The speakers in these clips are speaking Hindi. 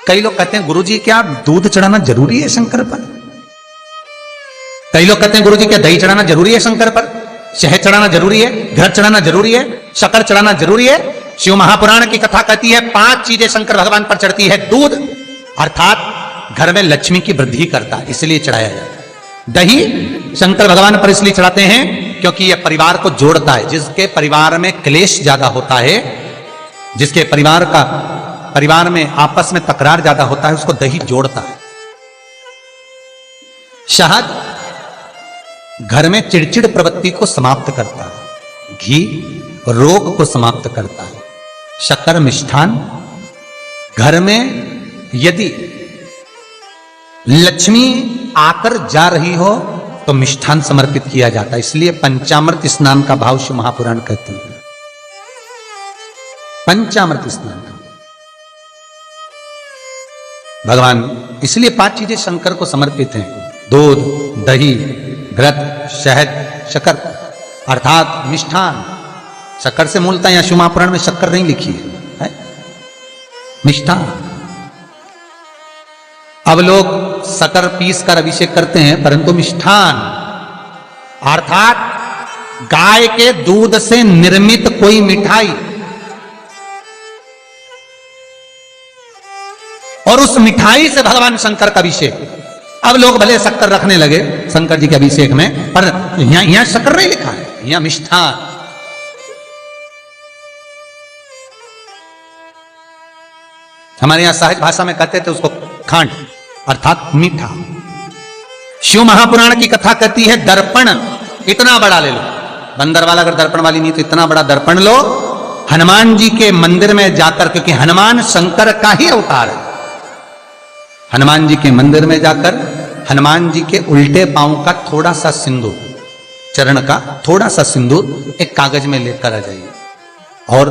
कई लोग कहते हैं गुरुजी क्या दूध चढ़ाना जरूरी है शंकर पर? कई लोग कहते हैं गुरुजी क्या दही चढ़ाना जरूरी है शंकर पर? शहद चढ़ाना जरूरी है? घर चढ़ाना जरूरी है? शक्कर चढ़ाना जरूरी है? शिव महापुराण की कथा कहती है 5 चीजें शंकर भगवान पर चढ़ती है। दूध अर्थात घर में लक्ष्मी की वृद्धि करता है, इसलिए चढ़ाया जाता है। दही शंकर भगवान पर इसलिए चढ़ाते हैं क्योंकि यह परिवार को जोड़ता है। जिसके परिवार में क्लेश ज्यादा होता है, जिसके परिवार में आपस में तकरार ज्यादा होता है, उसको दही जोड़ता है। शहद घर में चिड़चिड़ प्रवृत्ति को समाप्त करता है। घी रोग को समाप्त करता है। शक्कर मिष्ठान घर में यदि लक्ष्मी आकर जा रही हो तो मिष्ठान समर्पित किया जाता है। इसलिए पंचामृत स्नान का भाव शिव महापुराण कहते हैं। पंचामृत स्नान भगवान इसलिए 5 चीजें शंकर को समर्पित हैं। दूध, दही, घृत, शहद, शक्कर अर्थात मिष्ठान। शक्कर से मूलतः यहां शिव महापुराण में शक्कर नहीं लिखी है, मिष्ठान। अब लोग शक्कर पीस कर अभिषेक करते हैं, परंतु मिष्ठान अर्थात गाय के दूध से निर्मित कोई मिठाई और उस मिठाई से भगवान शंकर का अभिषेक। अब लोग भले शक्कर रखने लगे शंकर जी के अभिषेक में, पर यहां शक्कर नहीं लिखा है, यहां मिष्ठान। हमारे यहां सहज भाषा में कहते थे उसको खांड अर्थात मीठा। शिव महापुराण की कथा कहती है दर्पण इतना बड़ा ले लो। बंदर वाला अगर दर्पण वाली नहीं तो इतना बड़ा दर्पण लो, हनुमान जी के मंदिर में जाकर, क्योंकि हनुमान शंकर का ही अवतार है। हनुमान जी के मंदिर में जाकर हनुमान जी के उल्टे पांव का थोड़ा सा सिंदूर, चरण का थोड़ा सा सिंदूर एक कागज में लेकर आ जाइए। और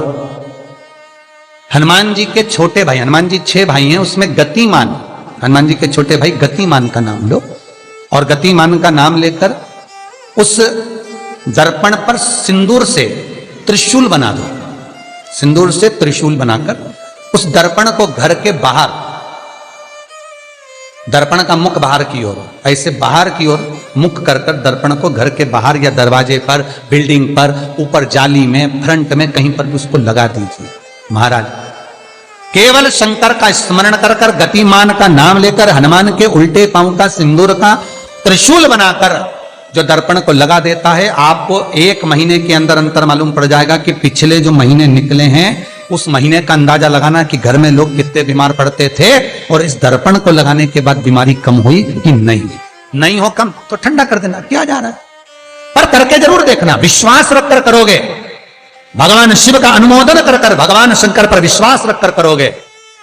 हनुमान जी के छोटे भाई, हनुमान जी 6 भाई हैं, उसमें गतिमान, हनुमान जी के छोटे भाई गतिमान का नाम लो और गतिमान का नाम लेकर उस दर्पण पर सिंदूर से त्रिशूल बना दो। सिंदूर से त्रिशूल बनाकर उस दर्पण को घर के बाहर, दर्पण का मुख बाहर की ओर, ऐसे बाहर की ओर मुख कर कर दर्पण को घर के बाहर या दरवाजे पर, बिल्डिंग पर, ऊपर जाली में, फ्रंट में कहीं पर भी उसको लगा दीजिए। महाराज केवल शंकर का स्मरण कर कर गतिमान का नाम लेकर हनुमान के उल्टे पांव का सिंदूर का त्रिशूल बनाकर जो दर्पण को लगा देता है, आपको 1 महीने के अंदर अंतर मालूम पड़ जाएगा कि पिछले जो महीने निकले हैं उस महीने का अंदाजा लगाना कि घर में लोग कितने बीमार पड़ते थे और इस दर्पण को लगाने के बाद बीमारी कम हुई कि नहीं हो कम तो ठंडा कर देना, क्या जा रहा है, पर करके जरूर देखना। विश्वास रखकर करोगे, भगवान शिव का अनुमोदन कर कर, भगवान शंकर पर विश्वास रखकर करोगे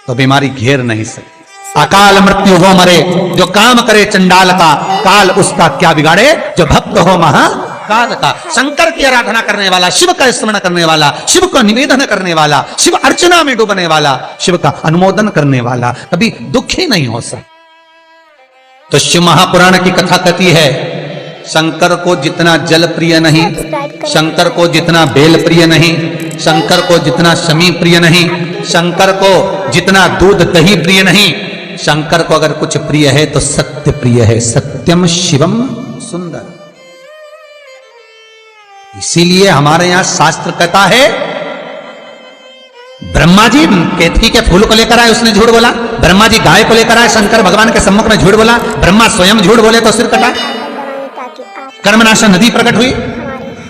तो बीमारी घेर नहीं सकती। अकाल मृत्यु हो मरे जो काम करे चंडाल का, काल उसका क्या बिगाड़े जो भक्त हो महाकाल का। शंकर की आराधना करने वाला, शिव का स्मरण करने वाला, शिव को निवेदन करने वाला, शिव अर्चना में डूबने वाला, शिव का अनुमोदन करने वाला कभी दुखी नहीं हो सकता। तो शिव महापुराण की कथा कहती है शंकर को जितना जल प्रिय नहीं, शंकर को जितना बेल प्रिय नहीं, शंकर को जितना शमी प्रिय नहीं, शंकर को जितना दूध दही प्रिय नहीं, शंकर को अगर कुछ प्रिय है तो सत्य प्रिय है। सत्यम शिवम सुंदर। इसीलिए हमारे यहां शास्त्र कहता है ब्रह्मा जी केतकी के फूल को लेकर आए, उसने झूठ बोला। ब्रह्मा जी गाय को लेकर आए, शंकर भगवान के सम्मुख में झूठ बोला। ब्रह्मा स्वयं झूठ बोले तो सिर कटा, कर्मनाशा नदी प्रकट हुई।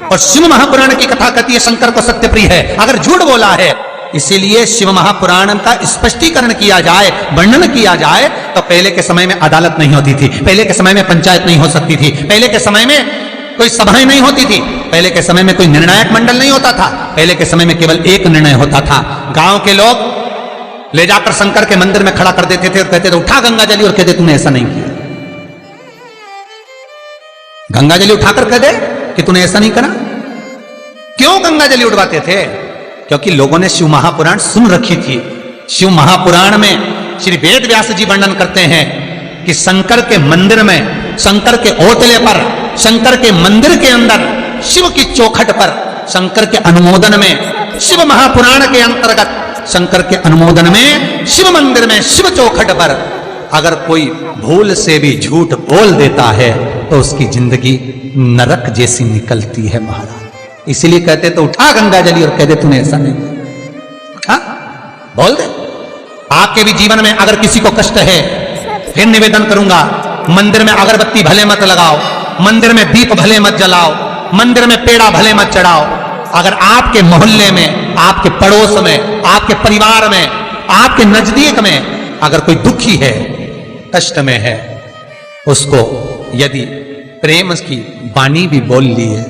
और शिव महापुराण की कथा कहती है शंकर को सत्य प्रिय है, अगर झूठ बोला है। इसीलिए शिव महापुराण का स्पष्टीकरण किया जाए, वर्णन किया जाए तो पहले के समय में अदालत नहीं होती थी, पहले के समय में पंचायत नहीं हो सकती थी, पहले के समय में कोई सभाएं नहीं होती थी, पहले के समय में कोई निर्णायक मंडल नहीं होता था, पहले के समय में केवल एक निर्णय होता था। गांव के लोग ले जाकर शंकर के मंदिर में खड़ा कर देते थे और कहते थे उठा गंगा जली, और कहते तूने ऐसा नहीं किया। गंगा जली उठाकर कह दे कि तूने ऐसा नहीं करा। क्यों गंगा जली उठवाते थे? क्योंकि लोगों ने शिव महापुराण सुन रखी थी। शिव महापुराण में श्री वेद व्यास जी वर्णन करते हैं कि शंकर के मंदिर में, शंकर के ओटले पर, शंकर के मंदिर के अंदर, शिव की चौखट पर, शंकर के अनुमोदन में शिव महापुराण के अंतर्गत शंकर के अनुमोदन में शिव मंदिर में शिव चौखट पर अगर कोई भूल से भी झूठ बोल देता है तो उसकी जिंदगी नरक जैसी निकलती है महाराज। इसीलिए कहते तो उठा गंगा जली और कह दे तूने ऐसा नहीं, उठा बोल दे। आपके भी जीवन में अगर किसी को कष्ट है, फिर निवेदन करूंगा, मंदिर में अगरबत्ती भले मत लगाओ, मंदिर में दीप भले मत जलाओ, मंदिर में पेड़ा भले मत चढ़ाओ। अगर आपके मोहल्ले में, आपके पड़ोस में, आपके परिवार में, आपके नजदीक में अगर कोई दुखी है, कष्ट में है, उसको यदि प्रेम की वाणी भी बोल ली है,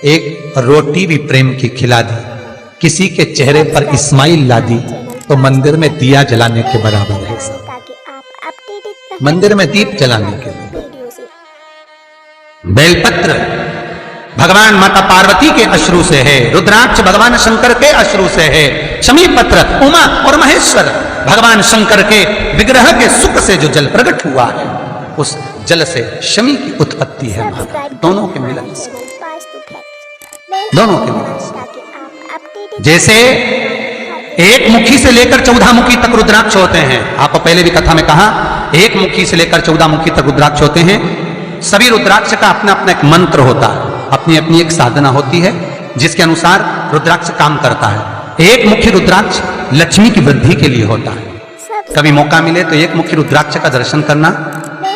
एक रोटी भी प्रेम की खिला दी, किसी के चेहरे पर स्माइल ला दी, तो मंदिर में दिया जलाने के बराबर है। मंदिर में दीप जलाने के लिए बेलपत्र भगवान माता पार्वती के अश्रु से है, रुद्राक्ष भगवान शंकर के अश्रु से है, शमी पत्र उमा और महेश्वर भगवान शंकर के विग्रह के सुख से जो जल प्रकट हुआ है, उस जल से शमी की उत्पत्ति है। दोनों के मिलन से, दोनों के मिलन से। जैसे एक मुखी से लेकर 14 मुखी तक रुद्राक्ष होते हैं, आपको पहले भी कथा में कहा, एक मुखी से लेकर 14 मुखी तक रुद्राक्ष होते हैं। सभी रुद्राक्ष का अपना अपना एक मंत्र होता है, अपनी अपनी एक साधना होती है जिसके अनुसार रुद्राक्ष काम करता है। एक मुखी रुद्राक्ष लक्ष्मी की वृद्धि के लिए होता है। कभी मौका मिले तो एक मुखी रुद्राक्ष का दर्शन करना।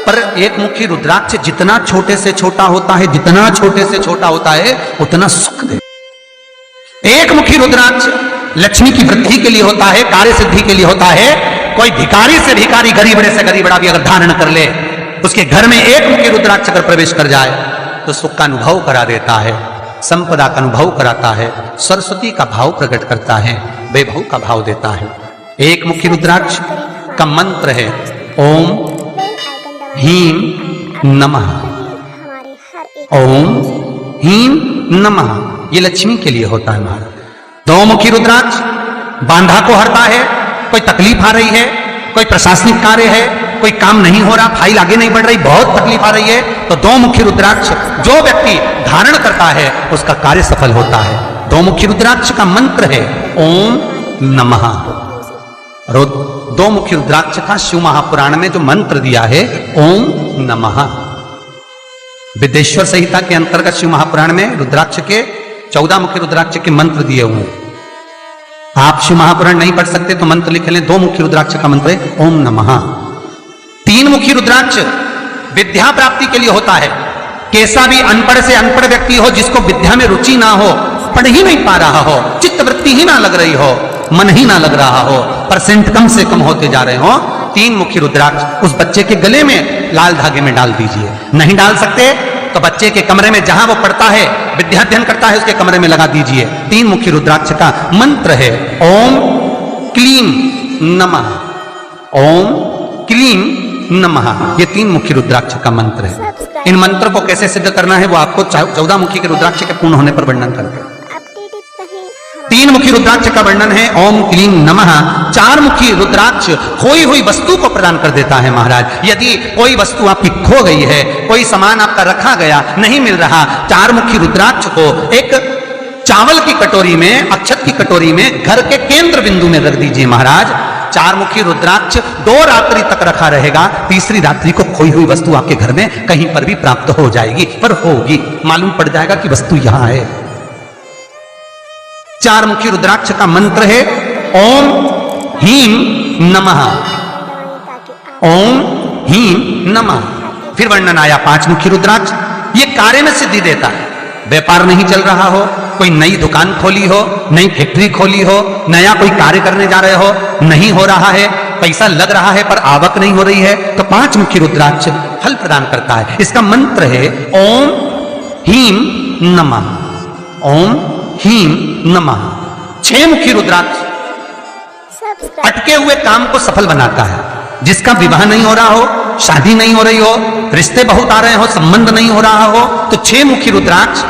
पर एक मुखी रुद्राक्ष जितना छोटे से छोटा होता है, जितना छोटे से छोटा होता है, उतना सुख दे। एक मुखी रुद्राक्ष लक्ष्मी की वृद्धि के लिए होता है, कार्य सिद्धि के लिए होता है। कोई भिखारी से भिखारी, गरीबड़े से गरीबड़ा भी अगर धारण कर ले, उसके घर में एक मुखी रुद्राक्ष अगर प्रवेश कर जाए तो सुख का अनुभव करा देता है, संपदा का अनुभव कराता है, सरस्वती का भाव प्रकट करता है, वैभव का भाव देता है। एक मुखी रुद्राक्ष का मंत्र है ओम ह्रीं नमः, ओम ह्रीं नमः। ये लक्ष्मी के लिए होता है महाराज। दो मुखी रुद्राक्ष बांधा को हरता है। कोई तकलीफ आ रही है, कोई प्रशासनिक कार्य है, कोई काम नहीं हो रहा, फाइल आगे नहीं बढ़ रही, बहुत तकलीफ आ रही है, तो दो मुखी रुद्राक्ष जो व्यक्ति धारण करता है उसका कार्य सफल होता है। दो मुखी रुद्राक्ष का मंत्र है ओम नमः। दो मुखी रुद्राक्ष का शिव महापुराण में जो मंत्र दिया है ओम नमः। विदेश्वर संहिता के अंतर्गत शिव महापुराण में रुद्राक्ष के 14 मुखी रुद्राक्ष के मंत्र दिए हुए हैं। आप शिव महापुराण नहीं पढ़ सकते तो मंत्र लिख लें। दो मुखी रुद्राक्ष का मंत्र है ओम नमः। तीन मुखी रुद्राक्ष विद्या प्राप्ति के लिए होता है। कैसा भी अनपढ़ से अनपढ़ व्यक्ति हो, जिसको विद्या में रुचि ना हो, पढ़ ही नहीं पा रहा हो, चित्त वृत्ति ही ना लग रही हो, मन ही ना लग रहा हो, परसेंट कम से कम होते जा रहे हो, तीन मुखी रुद्राक्ष उस बच्चे के गले में लाल धागे में डाल दीजिए। नहीं डाल सकते तो बच्चे के कमरे में जहां वो पढ़ता है, विद्याध्ययन करता है, उसके कमरे में लगा दीजिए। तीन मुखी रुद्राक्ष का मंत्र है ओम क्लीं नमः, ओम क्लीं नमः। ये तीन मुखी रुद्राक्ष का मंत्र है। इन मंत्र को कैसे सिद्ध करना है वो आपको 14 मुखी के रुद्राक्ष के पूर्ण होने पर वर्णन करके। तीन मुखी रुद्राक्ष का वर्णन है ओम क्लीं नमः। चार मुखी रुद्राक्ष खोई हुई वस्तु को प्रदान कर देता है महाराज। यदि कोई वस्तु आपकी खो गई है, कोई सामान आपका रखा गया नहीं मिल रहा, चार मुखी रुद्राक्ष को एक चावल की कटोरी में, अक्षत की कटोरी में घर के केंद्र बिंदु में रख दीजिए महाराज। चार मुखी रुद्राक्ष 2 रात्रि तक रखा रहेगा। तीसरी रात्रि को खोई हुई वस्तु आपके घर में कहीं पर भी प्राप्त हो जाएगी, पर होगी, मालूम पड़ जाएगा कि वस्तु यहां है। चार मुखी रुद्राक्ष का मंत्र है ओम ह्रीं नमः, ओम ह्रीं नमः। फिर वर्णन आया 5 मुखी रुद्राक्ष। ये कार्य में सिद्धि देता है। व्यापार नहीं चल रहा हो, कोई नई दुकान खोली हो, नई फैक्ट्री खोली हो, नया कोई कार्य करने जा रहे हो, नहीं हो रहा है, पैसा लग रहा है पर आवक नहीं हो रही है, तो 5 मुखी रुद्राक्ष फल प्रदान करता है। इसका मंत्र है ओम ह्रीं नमः, ओम ह्रीं नमः। 6 मुखी रुद्राक्ष अटके हुए काम को सफल बनाता है। जिसका विवाह नहीं हो रहा हो, शादी नहीं हो रही हो, रिश्ते बहुत आ रहे हो, संबंध नहीं हो रहा हो, तो 6 मुखी रुद्राक्ष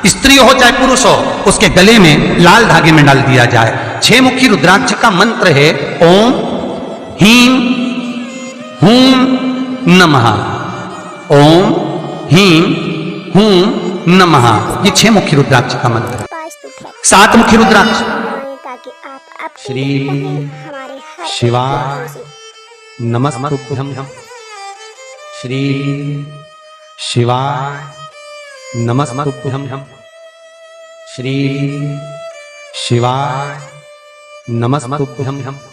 स्त्री हो चाहे पुरुष हो, उसके गले में लाल धागे में डाल दिया जाए। 6 मुखी रुद्राक्ष का मंत्र है ओम ह्रीं हूं नमः, ओम ह्रीं हूं नमः। ये 6 मुखी रुद्राक्ष का मंत्र है। 7 मुखी रुद्राक्ष श्री शिवाय नमस्तुभ्यं। श्री शिवाय नमस्तुभ्यं। श्री शिवाय नमस्तुभ्यं।